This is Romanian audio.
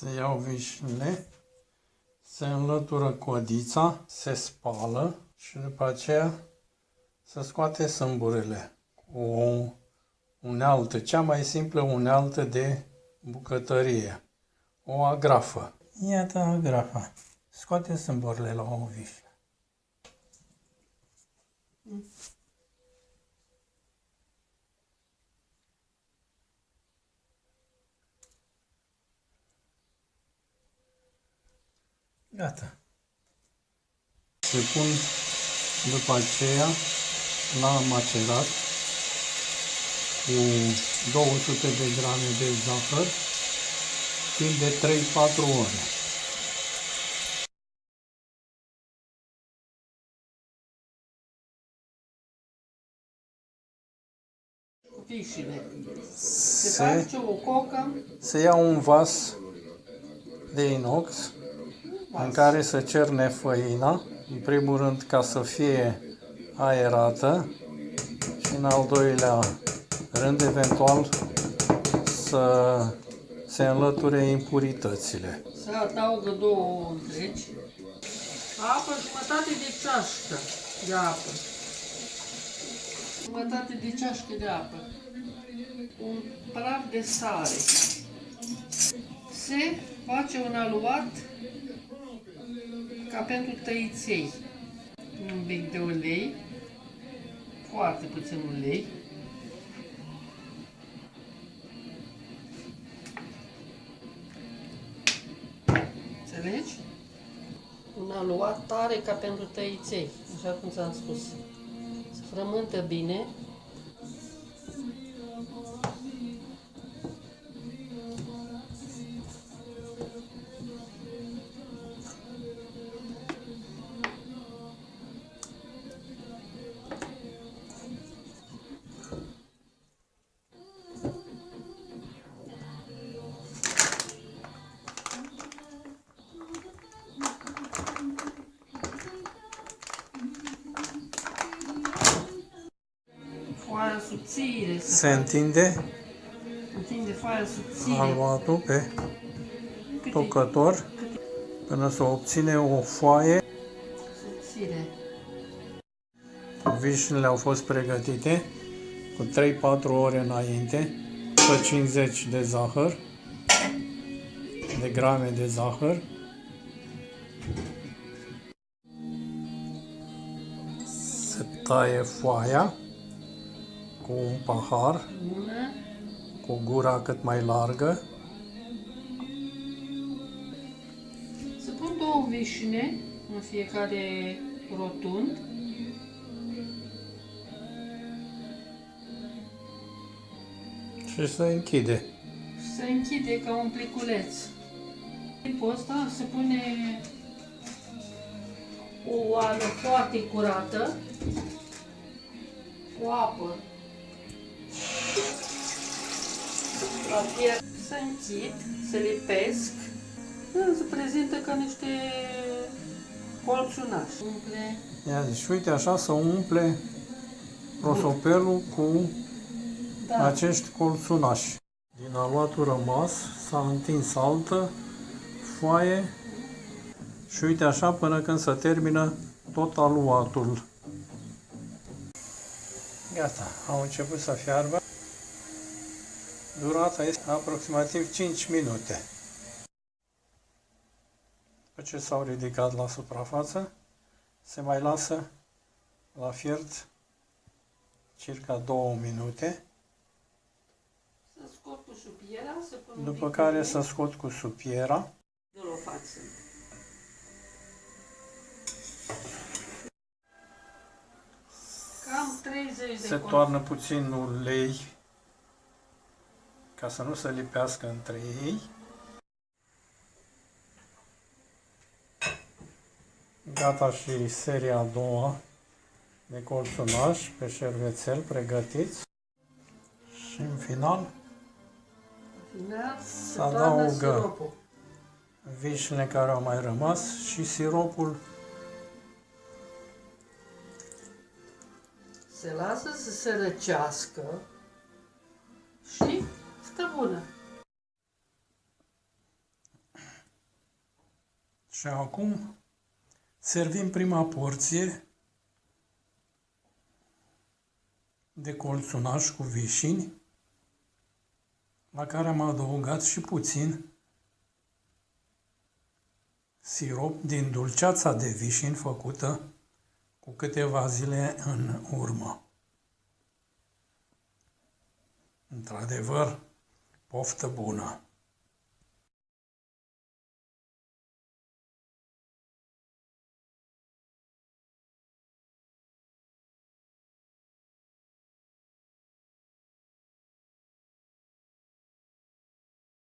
Se iau vișinile, se înlătură codița, se spală și după aceea se scoate sâmburele cu o unealtă, cea mai simplă unealtă de bucătărie, o agrafă. Iată agrafa. Scoate sâmburele la o vișină. Gata. Se pun după aceea la macerat cu 200 de grame de zahăr timp de 3-4 ore. Vișine. Se face o cocă. Se ia un vas de inox în care se cerne făina, în primul rând ca să fie aerată și în al doilea rând eventual să se înlăture impuritățile. Se adaugă 2 întregi. Apă, jumătate de ceașcă de apă. Jumătate de ceașcă de apă. Un praf de sare. Se face un aluat ca pentru tăiței. Un pic de ulei, foarte puțin ulei. Înțelegi? Un aluat tare ca pentru tăiței, așa cum ți-am spus. Se frământă bine. Foaia subțire. Se întinde foaia subțire. aluatul pe tocător până să obține o foaie. Subțire. Vișinile au fost pregătite cu 3-4 ore înainte, 150 de zahăr, de grame de zahăr. Se taie foaia cu un pahar, cu gura cât mai largă. Se pun 2 vișine în fiecare rotund. Și se închide. Se închide ca un pliculeț. În timpul ăsta se pune o oală foarte curată, cu apă. La fier se închid, se lipesc, se prezintă ca niște colțunași. Umple. Ia zici, uite așa se umple prosopelul cu acești colțunași. Din aluatul rămas s-a întins altă foaie și uite așa până când se termină tot aluatul. Gata, au început să fiarbă. Durata este aproximativ 5 minute. După ce s-au ridicat la suprafață, se mai lasă la fiert circa 2 minute. Să scot cu supiera, să pun După care să scot cu supiera. o față. Cam 30 de Se toarnă puțin ulei ca să nu se lipească între ei. Gata și seria a doua de colțunași pe șervețel pregătiți. Și în final se să toarnă adaugă siropul. vișinile care au mai rămas și siropul. Se lasă să se răcească și stă bună. Și acum servim prima porție de colțunaș cu vișini, la care am adăugat și puțin sirop din dulceața de vișini făcută cu câteva zile în urmă. Într-adevăr, poftă bună!